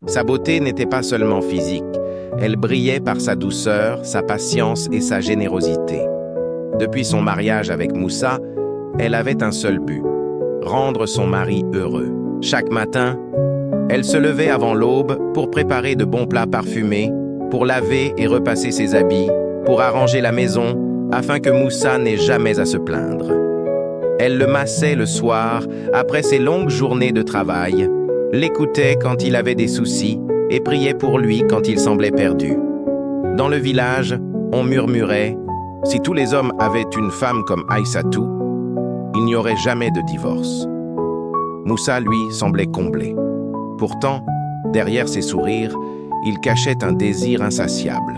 Sa beauté n'était pas seulement physique, elle brillait par sa douceur, sa patience et sa générosité. Depuis son mariage avec Moussa, elle avait un seul but, rendre son mari heureux. Chaque matin, elle se levait avant l'aube pour préparer de bons plats parfumés, pour laver et repasser ses habits, pour arranger la maison, afin que Moussa n'ait jamais à se plaindre. Elle le massait le soir, après ses longues journées de travail, l'écoutait quand il avait des soucis et priait pour lui quand il semblait perdu. Dans le village, on murmurait « Si tous les hommes avaient une femme comme Aïssatou, il n'y aurait jamais de divorce. » Moussa, lui, semblait comblé. Pourtant, derrière ses sourires, il cachait un désir insatiable.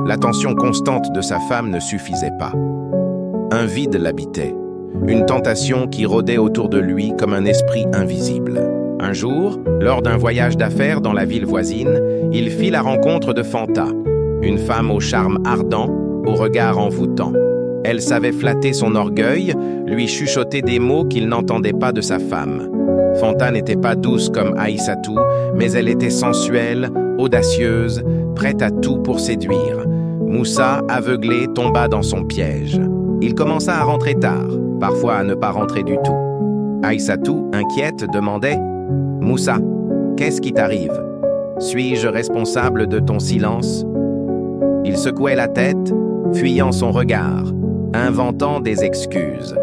L'attention constante de sa femme ne suffisait pas. Un vide l'habitait, une tentation qui rôdait autour de lui comme un esprit invisible. Un jour, lors d'un voyage d'affaires dans la ville voisine, il fit la rencontre de Fanta, une femme au charme ardent, au regard envoûtant. Elle savait flatter son orgueil, lui chuchoter des mots qu'il n'entendait pas de sa femme. Fanta n'était pas douce comme Aïssatou, mais elle était sensuelle, audacieuse, prête à tout pour séduire. Moussa, aveuglé, tomba dans son piège. Il commença à rentrer tard, parfois à ne pas rentrer du tout. Aïssatou, inquiète, demandait « Moussa, qu'est-ce qui t'arrive? Suis-je responsable de ton silence ?» Il secouait la tête, fuyant son regard, inventant des excuses.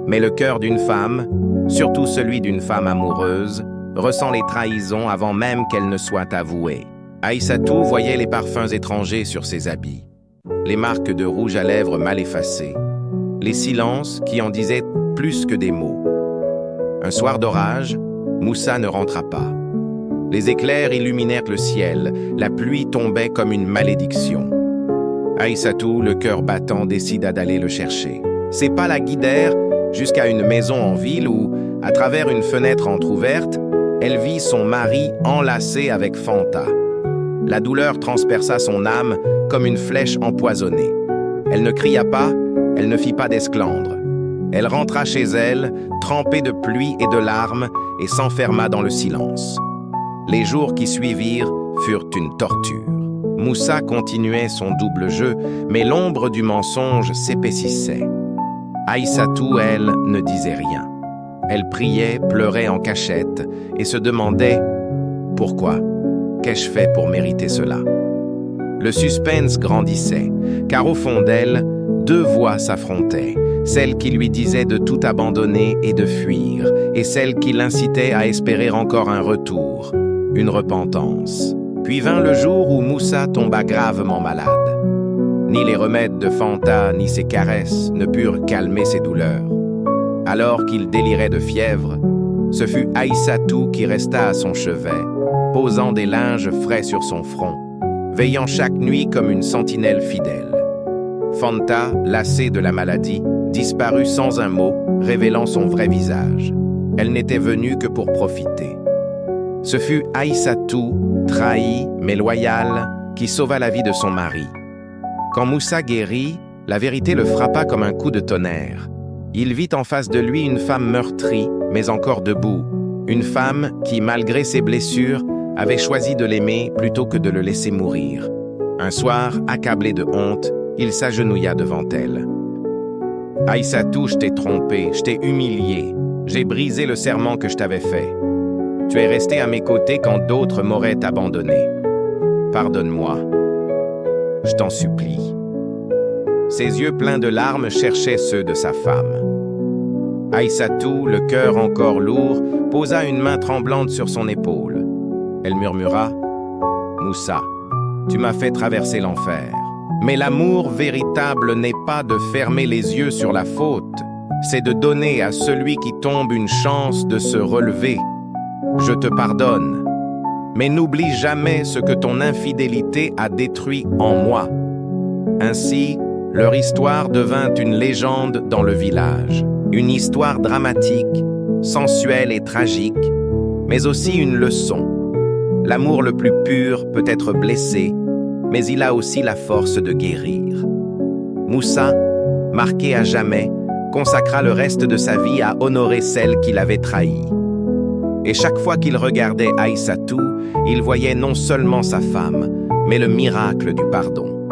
Mais le cœur d'une femme, surtout celui d'une femme amoureuse, ressent les trahisons avant même qu'elles ne soient avouées. Aïssatou voyait les parfums étrangers sur ses habits, les marques de rouge à lèvres mal effacées, les silences qui en disaient plus que des mots. Un soir d'orage, Moussa ne rentra pas. Les éclairs illuminèrent le ciel, la pluie tombait comme une malédiction. Aïssatou, le cœur battant, décida d'aller le chercher. Ses pas la guidèrent jusqu'à une maison en ville où, à travers une fenêtre entr'ouverte, elle vit son mari enlacé avec Fanta. La douleur transperça son âme comme une flèche empoisonnée. Elle ne cria pas, elle ne fit pas d'esclandre. Elle rentra chez elle, trempée de pluie et de larmes, et s'enferma dans le silence. Les jours qui suivirent furent une torture. Moussa continuait son double jeu, mais l'ombre du mensonge s'épaississait. Aïssatou, elle, ne disait rien. Elle priait, pleurait en cachette, et se demandait « Pourquoi? Qu'ai-je fait pour mériter cela ?» Le suspense grandissait, car au fond d'elle, deux voix s'affrontaient, celle qui lui disait de tout abandonner et de fuir, et celle qui l'incitait à espérer encore un retour, une repentance. Puis vint le jour où Moussa tomba gravement malade. Ni les remèdes de Fanta, ni ses caresses ne purent calmer ses douleurs. Alors qu'il délirait de fièvre, ce fut Aïssatou qui resta à son chevet, posant des linges frais sur son front, veillant chaque nuit comme une sentinelle fidèle. Fanta, lassée de la maladie, disparut sans un mot, révélant son vrai visage. Elle n'était venue que pour profiter. Ce fut Aïssatou, trahie mais loyale, qui sauva la vie de son mari. Quand Moussa guérit, la vérité le frappa comme un coup de tonnerre. Il vit en face de lui une femme meurtrie, mais encore debout. Une femme qui, malgré ses blessures, avait choisi de l'aimer plutôt que de le laisser mourir. Un soir, accablé de honte, il s'agenouilla devant elle. « Aïssatou, je t'ai trompé, je t'ai humilié, j'ai brisé le serment que je t'avais fait. Tu es resté à mes côtés quand d'autres m'auraient abandonné. Pardonne-moi. Je t'en supplie. » Ses yeux pleins de larmes cherchaient ceux de sa femme. Aïssatou, le cœur encore lourd, posa une main tremblante sur son épaule. Elle murmura « Moussa, tu m'as fait traverser l'enfer. Mais l'amour véritable n'est pas de fermer les yeux sur la faute, c'est de donner à celui qui tombe une chance de se relever. Je te pardonne, mais n'oublie jamais ce que ton infidélité a détruit en moi. » Ainsi, leur histoire devint une légende dans le village. Une histoire dramatique, sensuelle et tragique, mais aussi une leçon. L'amour le plus pur peut être blessé, mais il a aussi la force de guérir. Moussa, marqué à jamais, consacra le reste de sa vie à honorer celle qui l'avait trahi. Et chaque fois qu'il regardait Aïssatou, il voyait non seulement sa femme, mais le miracle du pardon.